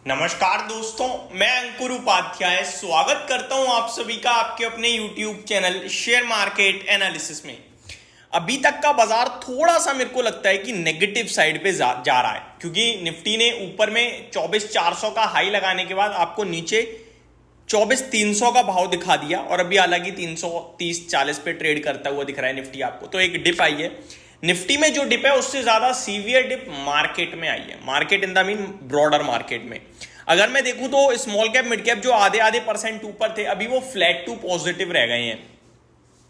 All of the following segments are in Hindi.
नमस्कार दोस्तों, मैं अंकुर उपाध्याय स्वागत करता हूं आप सभी का आपके अपने YouTube channel share market analysis में। अभी तक का बाजार थोड़ा सा मेरे को लगता है कि नेगेटिव साइड पे जा रहा है, क्योंकि निफ्टी ने ऊपर में 24,400 का हाई लगाने के बाद आपको नीचे 24,300 का भाव दिखा दिया और अभी हालांकि 330-40 पे ट्रेड करता हुआ दिख रहा है निफ्टी आपको। तो एक डिप आई है निफ्टी में, जो डिप है उससे ज्यादा सीवियर डिप मार्केट में आई है, market in the mean broader market में। अगर मैं देखूं तो स्मॉल कैप मिड कैप जो आधे आधे परसेंट ऊपर थे, अभी वो फ्लैट टू पॉजिटिव रह गए हैं।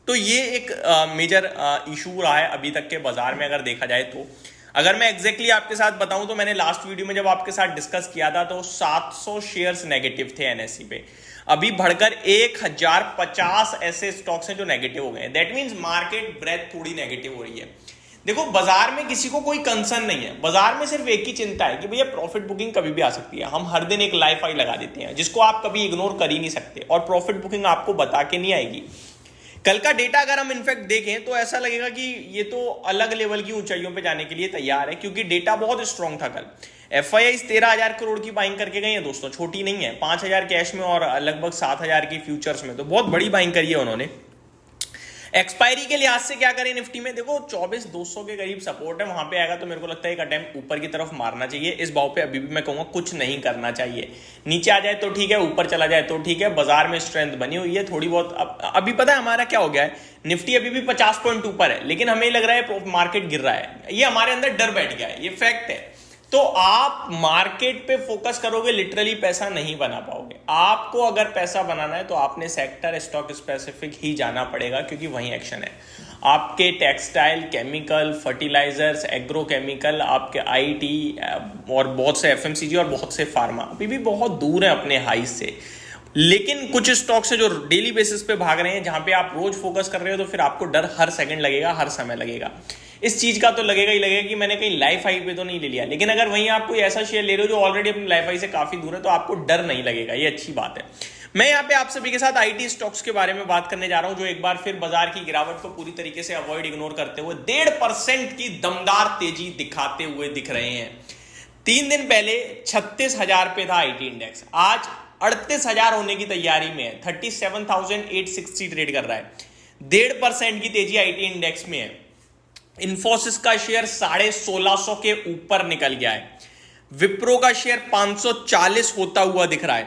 तो ये एक मेजर इशू रहा है अभी तक के बाजार में अगर देखा जाए तो। अगर मैं एग्जैक्टली आपके साथ बताऊं तो मैंने लास्ट वीडियो में जब आपके साथ डिस्कस किया था तो 700 शेयर्स नेगेटिव थे एनएसई पे, अभी बढ़कर 1050 ऐसे स्टॉक्स हैं जो नेगेटिव हो गए हैं। दैट मींस मार्केट ब्रेथ थोड़ी नेगेटिव हो रही है। देखो, बाजार में किसी को कोई कंसर्न नहीं है, बाजार में सिर्फ एक ही चिंता है कि भैया प्रॉफिट बुकिंग कभी भी आ सकती है। हम हर दिन एक लाइफ हाई लगा देते हैं जिसको आप कभी इग्नोर कर ही नहीं सकते, और प्रॉफिट बुकिंग आपको बता के नहीं आएगी। कल का डेटा अगर हम इनफैक्ट देखें तो ऐसा लगेगा कि ये तो अलग लेवल की ऊंचाइयों पे जाने के लिए तैयार है, क्योंकि डेटा बहुत स्ट्रांग था कल। एफआईआई 13,000 करोड़ की बाइंग करके गई है दोस्तों, छोटी नहीं है। 5,000 कैश में और लगभग 7,000 की फ्यूचर्स में, तो बहुत बड़ी बाइंग करी है उन्होंने। एक्सपायरी के लिहाज से क्या करें निफ्टी में, देखो 24,200 के करीब सपोर्ट है, वहां पे आएगा तो मेरे को लगता है एक अटेम्प्ट ऊपर की तरफ मारना चाहिए। इस भाव पे अभी भी मैं कहूंगा कुछ नहीं करना चाहिए। नीचे आ जाए तो ठीक है, ऊपर चला जाए तो ठीक है, बाजार में स्ट्रेंथ बनी हुई है थोड़ी बहुत। अभी पता है हमारा क्या हो गया है, निफ्टी अभी भी 50 पॉइंट ऊपर है, लेकिन हमें लग रहा है मार्केट गिर रहा है। ये हमारे अंदर डर बैठ गया है, ये फैक्ट है। तो आप मार्केट पे फोकस करोगे, लिटरली पैसा नहीं बना पाओगे। आपको अगर पैसा बनाना है तो आपने सेक्टर स्टॉक स्पेसिफिक ही जाना पड़ेगा, क्योंकि वही एक्शन है। आपके टेक्सटाइल, केमिकल, फर्टिलाइजर्स, एग्रोकेमिकल, आपके आईटी और बहुत से एफएमसीजी और बहुत से फार्मा अभी भी बहुत दूर है अपने हाई से। लेकिन कुछ स्टॉक्स हैं जो डेली बेसिस पे भाग रहे हैं, जहां पे आप रोज फोकस कर रहे हो, तो फिर आपको डर हर सेकंड लगेगा, हर समय लगेगा। इस चीज का तो लगेगा ही लगेगा कि मैंने कहीं लाइफ हाई पे तो नहीं ले लिया। लेकिन अगर वहीं आप कोई ऐसा शेयर ले रहे हो जो ऑलरेडी अपनी लाइफ हाई से काफी दूर है, तो आपको डर नहीं लगेगा, ये अच्छी बात है। मैं यहाँ पे आप सभी के साथ आईटी स्टॉक्स के बारे में बात करने जा रहा हूं, जो एक बार फिर बाजार की गिरावट को पूरी तरीके से अवॉइड इग्नोर करते हुए 1.5% की दमदार तेजी दिखाते हुए दिख रहे हैं। 3 दिन पहले 36,000 पे था आईटी इंडेक्स, आज 38,000 होने की तैयारी में है। 37,860 ट्रेड कर रहा है, 1.5% की तेजी आईटी इंडेक्स में है। इन्फोसिस का शेयर 1650 के ऊपर निकल गया है। विप्रो का शेयर 540 होता हुआ दिख रहा है।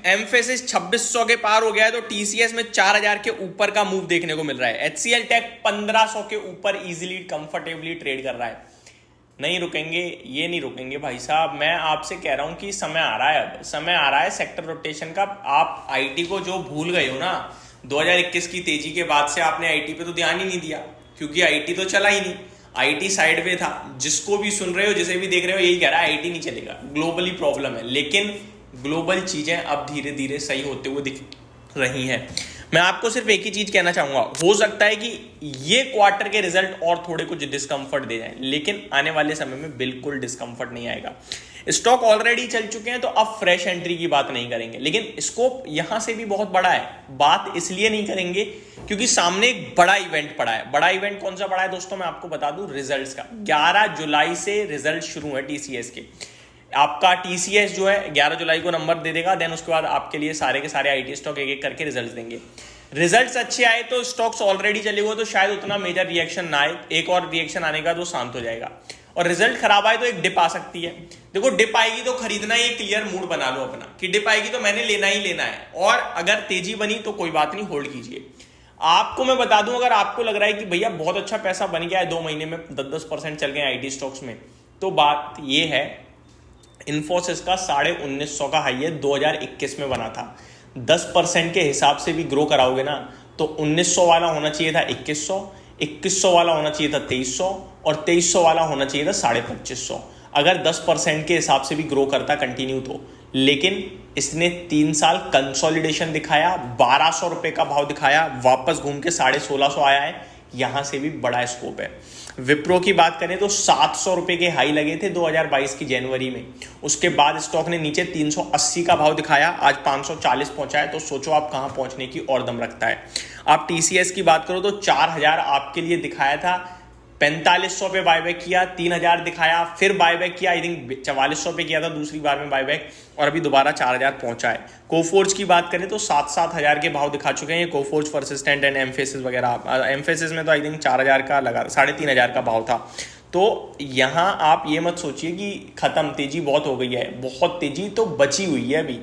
एम्फेसिस 2600 के पार हो गया है, तो टीसीएस में 4,000 के ऊपर का मूव देखने को मिल रहा है। एचसीएल टेक 1500 के ऊपर इजीली कंफर्टेबली ट्रेड कर रहा है। नहीं रुकेंगे, ये नहीं रुकेंगे भाई साहब। मैं आपसे कह रहा हूं कि समय आ रहा है, अब समय आ रहा है सेक्टर रोटेशन का। आप आईटी को जो भूल गए हो ना, 2021 की तेजी के बाद से आपने आईटी पे तो ध्यान ही नहीं दिया, क्योंकि आईटी तो चला ही नहीं, आईटी साइड में था। जिसको भी सुन रहे हो, जिसे भी देख रहे हो, यही कह रहा है आईटी नहीं चलेगा, ग्लोबली प्रॉब्लम है। लेकिन ग्लोबल चीजें अब धीरे धीरे सही होते हुए दिख रही हैं। मैं आपको सिर्फ एक ही चीज कहना चाहूंगा, हो सकता है कि ये क्वार्टर के रिजल्ट और थोड़े कुछ डिस्कंफर्ट दे जाएं, लेकिन आने वाले समय में बिल्कुल डिस्कंफर्ट नहीं आएगा। स्टॉक ऑलरेडी चल चुके हैं, तो अब फ्रेश एंट्री की बात नहीं करेंगे। लेकिन स्कोप यहां से भी बहुत बड़ा है। बात इसलिए नहीं करेंगे क्योंकि सामने एक बड़ा इवेंट पड़ा है। बड़ा इवेंट कौन सा बड़ा है दोस्तों, मैं आपको बता दूं, रिजल्ट्स का। 11 जुलाई से रिजल्ट शुरू है टीसीएस के। आपका टीसीएस जो है 11 जुलाई को नंबर दे देगा, देन उसके बाद आपके लिए सारे के सारे आईटी स्टॉक एक एक करके रिजल्ट्स देंगे। रिजल्ट्स अच्छे आए तो स्टॉक्स ऑलरेडी चले हुए, तो शायद उतना मेजर रिएक्शन ना आए। एक और रिएक्शन आने का तो शांत हो जाएगा। और रिजल्ट खराब आए तो एक डिप आ सकती है। देखो, डिप आएगी तो खरीदना ही, क्लियर मूड बना लो अपना कि डिप आएगी तो मैंने लेना ही लेना है। और अगर तेजी बनी तो कोई बात नहीं, होल्ड कीजिए। आपको मैं बता दूं, अगर आपको लग रहा है कि भैया बहुत अच्छा पैसा बन गया है, 2 महीने में 10-10% चल गए आईटी स्टॉक्स में, तो बात ये है, इन्फोसिस का 1950 का हाई है, 2021 में बना था। 10% के हिसाब से भी ग्रो कराओगे ना, तो 1900 वाला होना चाहिए था 2100, 2100 वाला होना चाहिए था 2300, और 2300 वाला होना चाहिए था 2550। अगर 10% के हिसाब से भी ग्रो करता कंटिन्यू तो। लेकिन इसने 3 साल कंसोलिडेशन दिखाया, 1200 रुपए का भाव दिखाया, वापस घूम के 1650 आया है। यहां से भी बड़ा स्कोप है। विप्रो की बात करें तो 700 रुपए के हाई लगे थे 2022 की जनवरी में। उसके बाद स्टॉक ने नीचे 380 का भाव दिखाया, आज 540 पहुंचा है। तो सोचो आप कहां पहुंचने की और दम रखता है। आप टीसीएस की बात करो तो 4,000 आपके लिए दिखाया था 4500 पे बायबैक किया, 3000 दिखाया, फिर बायबैक किया, आई थिंक 4400 पे किया था दूसरी बार में बायबैक, और अभी दोबारा 4000 पहुंचा है। कोफोर्ज की बात करें तो 7-7 हज़ार के भाव दिखा चुके हैं कोफोर्ज, परसिस्टेंट एंड एम्फेसिस वगैरह। एम्फेसिस में तो आई थिंक 4000 का लगा, 3500 का भाव था। तो यहाँ आप ये मत सोचिए कि खत्म, तेजी बहुत हो गई है, बहुत तेजी तो बची हुई है अभी।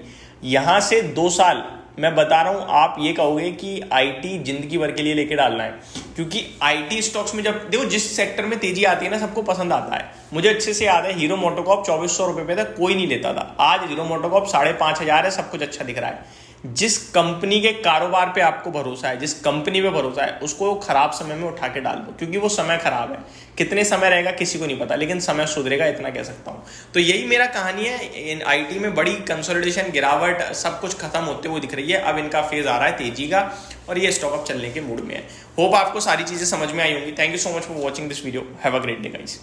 यहाँ से 2 साल मैं बता रहा हूँ, आप ये कहोगे कि आईटी जिंदगी भर के लिए लेके डालना है, क्योंकि आईटी स्टॉक्स में जब देखो जिस सेक्टर में तेजी आती है ना सबको पसंद आता है। मुझे अच्छे से याद है हीरो मोटोकॉर्प 2400 रुपये पे था, कोई नहीं लेता था। आज हीरो मोटोकॉर्प 5500 है, सब कुछ अच्छा दिख रहा है। जिस कंपनी के कारोबार पे आपको भरोसा है, जिस कंपनी पे भरोसा है, उसको खराब समय में उठा के डाल दो, क्योंकि वो समय खराब है। कितने समय रहेगा किसी को नहीं पता, लेकिन समय सुधरेगा, इतना कह सकता हूं। तो यही मेरा कहानी है। इन आईटी में बड़ी कंसोलिडेशन, गिरावट, सब कुछ खत्म होते हुए दिख रही है। अब इनका फेज आ रहा है तेजी का, और ये स्टॉक अब चलने के मूड में है। होप आपको सारी चीजें समझ में आई होंगी। Thank you so much for watching this video. Have a great day guys.